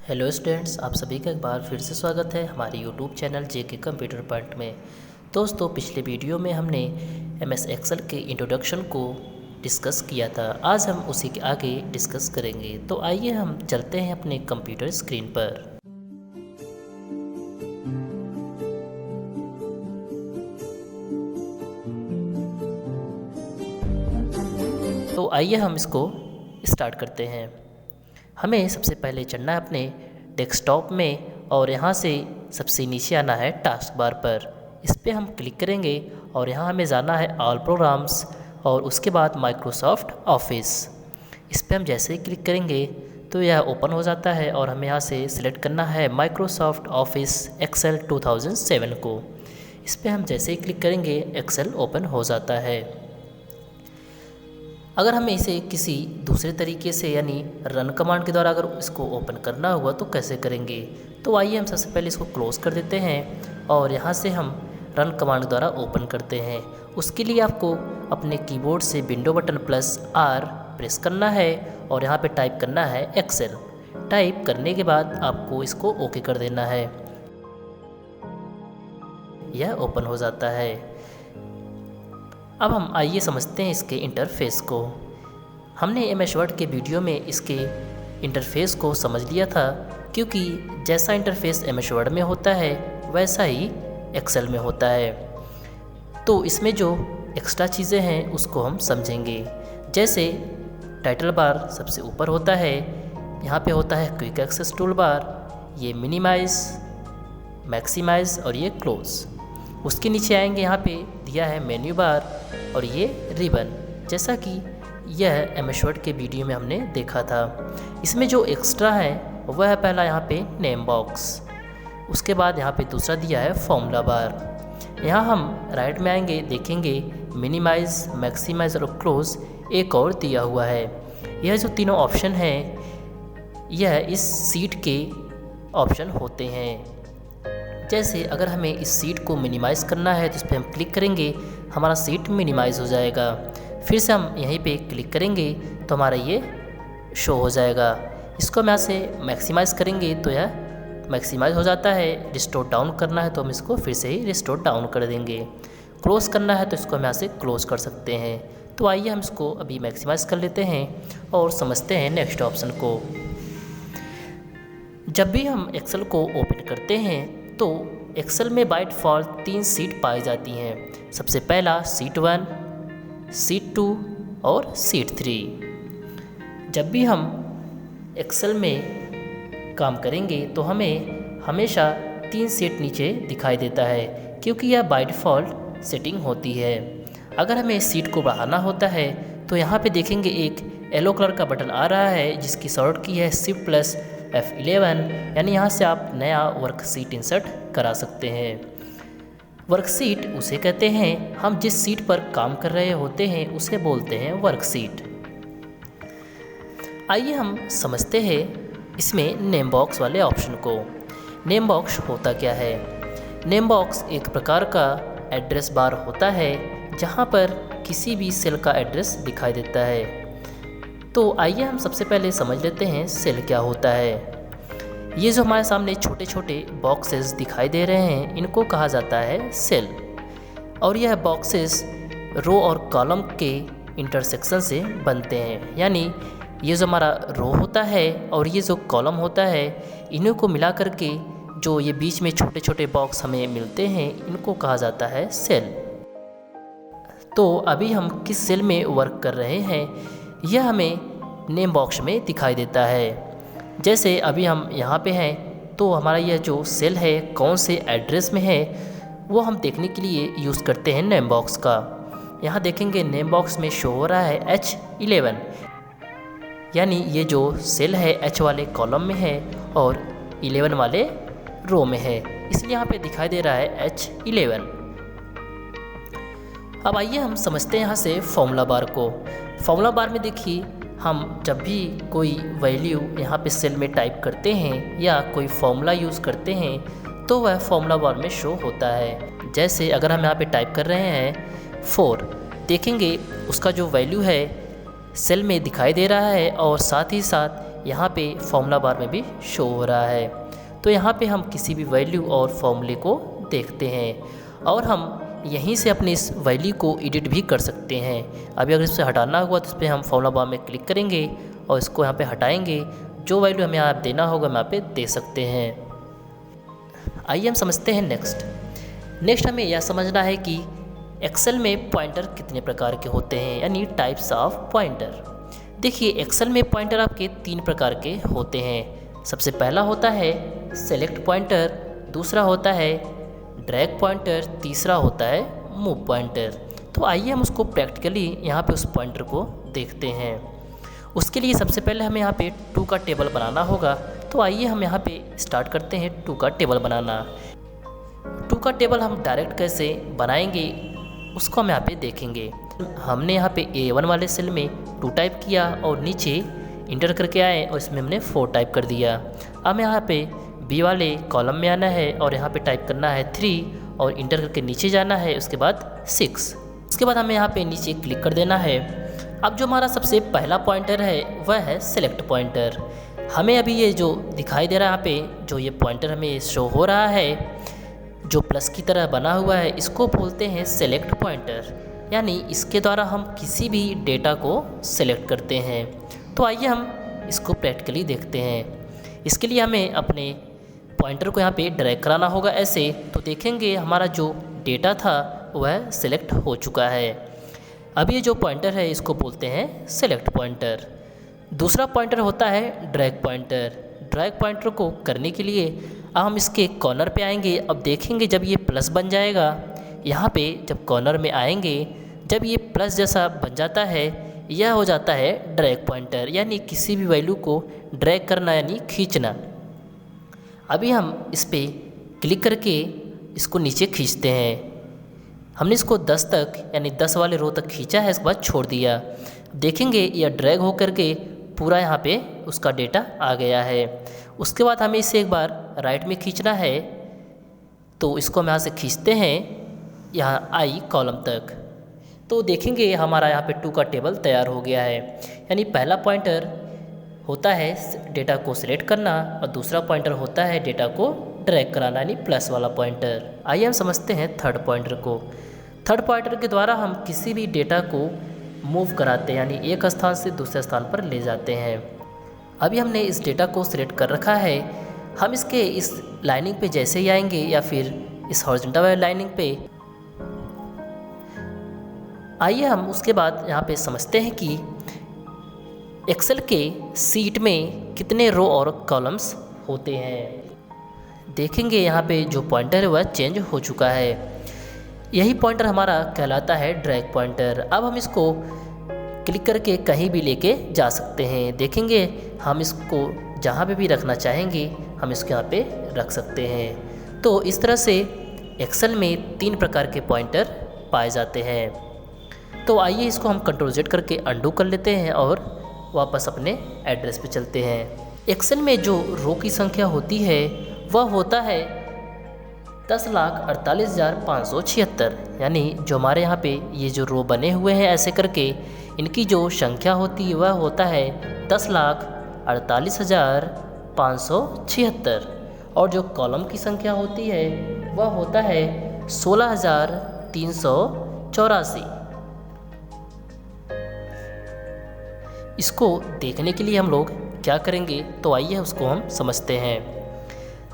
Hello students, आप सभी का एक बार फिर से स्वागत है हमारे यूट्यूब चैनल जेके कंप्यूटर पॉइंट में। दोस्तों, पिछले वीडियो में हमने एमएस एक्सेल के इंट्रोडक्शन को डिस्कस किया था। आज हम उसी के आगे डिस्कस करेंगे। तो आइए हम चलते हैं अपने कंप्यूटर स्क्रीन पर। तो आइए हम इसको स्टार्ट करते हैं। हमें सबसे पहले चढ़ना है अपने डेस्कटॉप में और यहाँ से सबसे नीचे आना है टास्क बार पर। इस पर हम क्लिक करेंगे और यहाँ हमें जाना है ऑल प्रोग्राम्स और उसके बाद माइक्रोसॉफ्ट ऑफिस। इस पर हम जैसे ही क्लिक करेंगे तो यह ओपन हो जाता है और हमें यहाँ से सिलेक्ट करना है माइक्रोसॉफ्ट ऑफिस एक्सेल 2007 को। इस पर हम जैसे ही क्लिक करेंगे एक्सेल ओपन हो जाता है। अगर हमें इसे किसी दूसरे तरीके से यानी रन कमांड के द्वारा अगर इसको ओपन करना हुआ तो कैसे करेंगे, तो आइए हम सबसे पहले इसको क्लोज़ कर देते हैं और यहाँ से हम रन कमांड द्वारा ओपन करते हैं। उसके लिए आपको अपने कीबोर्ड से विंडो बटन +R प्रेस करना है और यहाँ पे टाइप करना है एक्सेल। टाइप करने के बाद आपको इसको ओके कर देना है। यह ओपन हो जाता है। अब हम आइए समझते हैं इसके इंटरफेस को। हमने एमएस वर्ड के वीडियो में इसके इंटरफेस को समझ लिया था, क्योंकि जैसा इंटरफेस एमएस वर्ड में होता है वैसा ही एक्सेल में होता है। तो इसमें जो एक्स्ट्रा चीज़ें हैं उसको हम समझेंगे। जैसे टाइटल बार सबसे ऊपर होता है, यहाँ पे होता है क्विक एक्सेस टूल बार, ये मिनिमाइज, मैक्सिमाइज और ये क्लोज। उसके नीचे आएंगे, यहाँ पे दिया है मेन्यू बार और ये रिबन, जैसा कि यह एमएस वर्ड के वीडियो में हमने देखा था। इसमें जो एक्स्ट्रा है वह है पहला यहाँ पे नेम बॉक्स, उसके बाद यहाँ पे दूसरा दिया है फॉर्मूला बार। यहाँ हम राइट में आएंगे, देखेंगे मिनिमाइज, मैक्सिमाइज और क्लोज एक और दिया हुआ है। यह जो तीनों ऑप्शन हैं यह इस सीट के ऑप्शन होते हैं। जैसे अगर हमें इस सीट को मिनिमाइज़ करना है तो इस पर हम क्लिक करेंगे, हमारा सीट मिनिमाइज़ हो जाएगा। फिर से हम यहीं पे क्लिक करेंगे तो हमारा ये शो हो जाएगा। इसको हम यहाँ से मैक्सिमाइज़ करेंगे तो यह मैक्सिमाइज़ हो जाता है। रिस्टोर डाउन करना है तो हम इसको फिर से ही रिस्टोर डाउन कर देंगे। क्लोज़ करना है तो इसको हम यहाँ से क्लोज़ कर सकते हैं। तो आइए हम इसको अभी मैक्सिमाइज़ कर लेते हैं और समझते हैं नेक्स्ट ऑप्शन को। जब भी हम एक्सेल को ओपन करते हैं तो एक्सेल में बाय डिफ़ॉल्ट 3 सीट पाई जाती हैं। सबसे पहला सीट 1, सीट 2 और सीट 3। जब भी हम एक्सेल में काम करेंगे तो हमें हमेशा 3 सीट नीचे दिखाई देता है, क्योंकि यह बाय डिफ़ॉल्ट सेटिंग होती है। अगर हमें सीट को बढ़ाना होता है तो यहाँ पे देखेंगे एक येलो कलर का बटन आ रहा है जिसकी शॉर्ट की है Shift+F11, यानी यहाँ से आप नया वर्कशीट इंसर्ट करा सकते हैं। वर्कशीट उसे कहते हैं, हम जिस सीट पर काम कर रहे होते हैं उसे बोलते हैं वर्कशीट। आइए हम समझते हैं इसमें नेम बॉक्स वाले ऑप्शन को। नेम बॉक्स होता क्या है? नेम बॉक्स एक प्रकार का एड्रेस बार होता है जहाँ पर किसी भी सेल का एड्रेस दिखाई देता है। तो आइए हम सबसे पहले समझ लेते हैं सेल क्या होता है। ये जो हमारे सामने छोटे छोटे बॉक्सेस दिखाई दे रहे हैं इनको कहा जाता है सेल, और यह बॉक्सेस रो और कॉलम के इंटरसेक्शन से बनते हैं। यानी ये जो हमारा रो होता है और ये जो कॉलम होता है, इन्हीं को मिला करके जो ये बीच में छोटे छोटे बॉक्स हमें मिलते हैं इनको कहा जाता है सेल। तो अभी हम किस सेल में वर्क कर रहे हैं यह हमें नेम बॉक्स में दिखाई देता है। जैसे अभी हम यहाँ पे हैं तो हमारा यह जो सेल है कौन से एड्रेस में है वो हम देखने के लिए यूज़ करते हैं नेम बॉक्स का। यहाँ देखेंगे नेम बॉक्स में शो हो रहा है H11, यानी ये जो सेल है H वाले कॉलम में है और 11 वाले रो में है, इसलिए यहाँ पे दिखाई दे रहा है H11। अब आइए हम समझते हैं यहाँ से फॉर्मूला बार को। फॉर्मूला बार में देखिए, हम जब भी कोई वैल्यू यहाँ पे सेल में टाइप करते हैं या कोई फॉर्मूला यूज़ करते हैं तो वह फॉर्मूला बार में शो होता है। जैसे अगर हम यहाँ पे टाइप कर रहे हैं 4, देखेंगे उसका जो वैल्यू है सेल में दिखाई दे रहा है और साथ ही साथ यहाँ पे फॉर्मूला बार में भी शो हो रहा है। तो यहाँ पे हम किसी भी वैल्यू और फॉर्मूले को देखते हैं और हम यहीं से अपनी इस वैल्यू को एडिट भी कर सकते हैं। अभी अगर इसे हटाना हुआ तो इस पर हम फॉर्मूला बार में क्लिक करेंगे और इसको यहाँ पे हटाएंगे। जो वैल्यू हमें यहाँ देना होगा हम यहाँ पे दे सकते हैं। आइए हम समझते हैं नेक्स्ट हमें यह समझना है कि एक्सेल में पॉइंटर कितने प्रकार के होते हैं, यानी टाइप्स ऑफ पॉइंटर। देखिए एक्सेल में पॉइंटर आपके 3 प्रकार के होते हैं। सबसे पहला होता है सेलेक्ट पॉइंटर, दूसरा होता है ड्रैग पॉइंटर, तीसरा होता है मूव पॉइंटर। तो आइए हम उसको प्रैक्टिकली यहाँ पे उस पॉइंटर को देखते हैं। उसके लिए सबसे पहले हमें यहाँ पे 2 का टेबल बनाना होगा। तो आइए हम यहाँ पे स्टार्ट करते हैं 2 का टेबल बनाना। 2 का टेबल हम डायरेक्ट कैसे बनाएंगे उसको हम यहाँ पे देखेंगे। हमने यहाँ पे A1 वाले सेल में 2 टाइप किया और नीचे इंटर करके आए और इसमें हमने 4 टाइप कर दिया। अब यहाँ पे B वाले कॉलम में आना है और यहाँ पे टाइप करना है 3 और इंटर करके नीचे जाना है, उसके बाद 6। उसके बाद हमें यहाँ पे नीचे क्लिक कर देना है। अब जो हमारा सबसे पहला पॉइंटर है वह है सेलेक्ट पॉइंटर। हमें अभी ये जो दिखाई दे रहा है यहाँ पे जो ये पॉइंटर हमें शो हो रहा है जो प्लस की तरह बना हुआ है, इसको बोलते हैं सेलेक्ट पॉइंटर, यानी इसके द्वारा हम किसी भी डेटा को सेलेक्ट करते हैं। तो आइए हम इसको प्रैक्टिकली देखते हैं। इसके लिए हमें अपने पॉइंटर को यहाँ पे ड्रैग कराना होगा ऐसे। तो देखेंगे हमारा जो डेटा था वह सेलेक्ट हो चुका है। अब ये जो पॉइंटर है इसको बोलते हैं सेलेक्ट पॉइंटर। दूसरा पॉइंटर होता है ड्रैग पॉइंटर। ड्रैग पॉइंटर को करने के लिए अब हम इसके कॉर्नर पे आएंगे। अब देखेंगे जब ये प्लस बन जाएगा, यहाँ पे जब कॉर्नर में आएंगे, जब ये प्लस जैसा बन जाता है यह हो जाता है ड्रैग पॉइंटर, यानी किसी भी वैल्यू को ड्रैग करना यानी खींचना। अभी हम इस पर क्लिक करके इसको नीचे खींचते हैं। हमने इसको 10 तक यानी 10 वाले रो तक खींचा है, इसके बाद छोड़ दिया। देखेंगे यह ड्रैग हो करके पूरा यहाँ पे उसका डेटा आ गया है। उसके बाद हमें इसे एक बार राइट में खींचना है। तो इसको हम यहाँ से खींचते हैं यहाँ आई कॉलम तक। तो देखेंगे हमारा यहाँ पे 2 का टेबल तैयार हो गया है। यानी पहला पॉइंटर होता है डेटा को सिलेक्ट करना और दूसरा पॉइंटर होता है डेटा को ड्रैग कराना, यानी प्लस वाला पॉइंटर। आइए हम समझते हैं थर्ड पॉइंटर को। थर्ड पॉइंटर के द्वारा हम किसी भी डेटा को मूव कराते हैं, यानी एक स्थान से दूसरे स्थान पर ले जाते हैं। अभी हमने इस डेटा को सिलेक्ट कर रखा है। हम इसके इस लाइनिंग पे जैसे ही आएंगे या फिर इस हॉरिजॉन्टल वाली लाइनिंग पे, आइए हम उसके बाद यहाँ पे समझते हैं कि एक्सेल के सीट में कितने रो और कॉलम्स होते हैं। देखेंगे यहाँ पे जो पॉइंटर है वह चेंज हो चुका है। यही पॉइंटर हमारा कहलाता है ड्रैग पॉइंटर। अब हम इसको क्लिक करके कहीं भी लेके जा सकते हैं। देखेंगे हम इसको जहाँ पे भी रखना चाहेंगे हम इसको यहाँ पे रख सकते हैं। तो इस तरह से एक्सेल में 3 प्रकार के पॉइंटर पाए जाते हैं। तो आइए इसको हम Ctrl+Z करके अंडू कर लेते हैं और वापस अपने एड्रेस पे चलते हैं। एक्सेल में जो रो की संख्या होती है वह होता है 10,48,576, यानी जो हमारे यहाँ पे ये जो रो बने हुए हैं ऐसे करके इनकी जो संख्या होती है वह होता है 10,48,576 और जो कॉलम की संख्या होती है वह होता है 16,384। इसको देखने के लिए हम लोग क्या करेंगे, तो आइए उसको हम समझते हैं।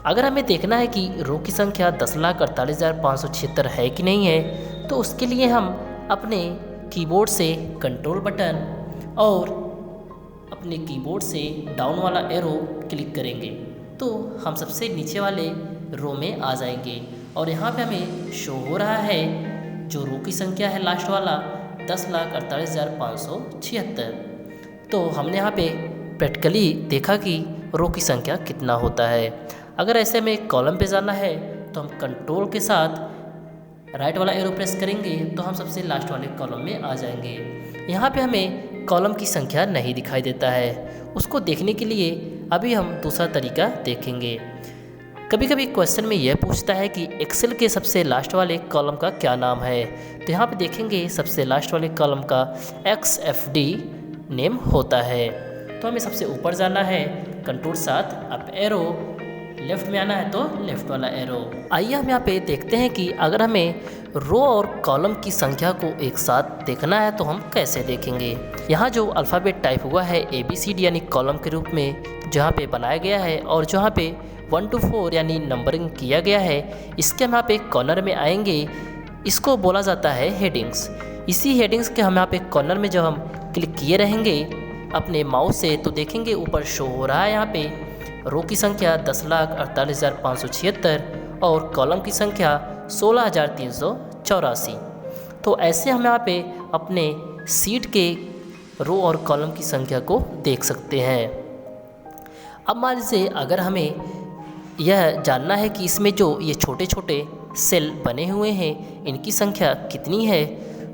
अगर हमें देखना है कि रो की संख्या 10,48,576 है कि नहीं है, तो उसके लिए हम अपने कीबोर्ड से कंट्रोल बटन और अपने कीबोर्ड से डाउन वाला एरो क्लिक करेंगे तो हम सबसे नीचे वाले रो में आ जाएंगे और यहाँ पे हमें शो हो रहा है जो रो की संख्या है लास्ट वाला 10,48,576। तो हमने यहाँ पे प्रैक्टिकली देखा कि रो की संख्या कितना होता है। अगर ऐसे में कॉलम पे जाना है तो हम कंट्रोल के साथ राइट वाला एरो प्रेस करेंगे तो हम सबसे लास्ट वाले कॉलम में आ जाएंगे। यहाँ पे हमें कॉलम की संख्या नहीं दिखाई देता है। उसको देखने के लिए अभी हम दूसरा तरीका देखेंगे। कभी कभी क्वेश्चन में यह पूछता है कि एक्सेल के सबसे लास्ट वाले कॉलम का क्या नाम है, तो यहाँ पे देखेंगे सबसे लास्ट वाले कॉलम का XFD नेम होता है। तो हमें सबसे ऊपर जाना है, कंट्रोल 7 अप एरो, लेफ़्ट में आना है तो लेफ़्ट वाला एरो। आइए हम यहाँ पे देखते हैं कि अगर हमें रो और कॉलम की संख्या को एक साथ देखना है तो हम कैसे देखेंगे। यहाँ जो अल्फ़ाबेट टाइप हुआ है ABCD यानी कॉलम के रूप में जहाँ पे बनाया गया है और जहाँ पे 1 to 4 यानी नंबरिंग किया गया है, इसके हम यहाँ पे कॉर्नर में आएंगे। इसको बोला जाता है हेडिंग्स। इसी हेडिंग्स के हम यहाँ पे कॉर्नर में जब हम क्लिक किए रहेंगे अपने माउस से तो देखेंगे ऊपर शो हो रहा है यहाँ पे रो की संख्या 10,48,576 और कॉलम की संख्या 16,384। तो ऐसे हम यहाँ पे अपने सीट के रो और कॉलम की संख्या को देख सकते हैं। अब मान लीजिए अगर हमें यह जानना है कि इसमें जो ये छोटे छोटे सेल बने हुए हैं इनकी संख्या कितनी है,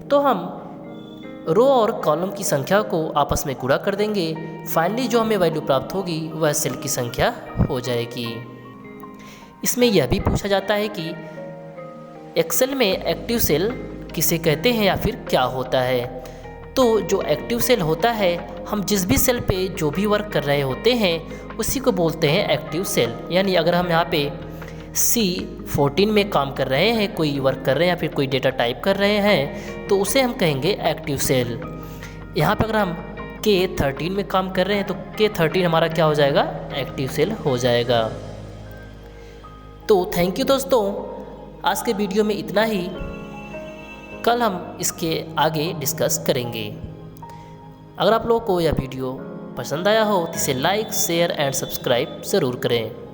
तो हम रो और कॉलम की संख्या को आपस में गुणा कर देंगे। फाइनली जो हमें वैल्यू प्राप्त होगी वह सेल की संख्या हो जाएगी। इसमें यह भी पूछा जाता है कि एक्सेल में एक्टिव सेल किसे कहते हैं या फिर क्या होता है। तो जो एक्टिव सेल होता है, हम जिस भी सेल पे जो भी वर्क कर रहे होते हैं उसी को बोलते हैं एक्टिव सेल। यानी अगर हम यहाँ पे C14 में काम कर रहे हैं, कोई वर्क कर रहे हैं या फिर कोई डेटा टाइप कर रहे हैं तो उसे हम कहेंगे एक्टिव सेल। यहाँ पे अगर हम K13 में काम कर रहे हैं तो K13 हमारा क्या हो जाएगा, एक्टिव सेल हो जाएगा। तो थैंक यू दोस्तों, आज के वीडियो में इतना ही। कल हम इसके आगे डिस्कस करेंगे। अगर आप लोगों को यह वीडियो पसंद आया हो तो इसे लाइक, शेयर एंड सब्सक्राइब ज़रूर करें।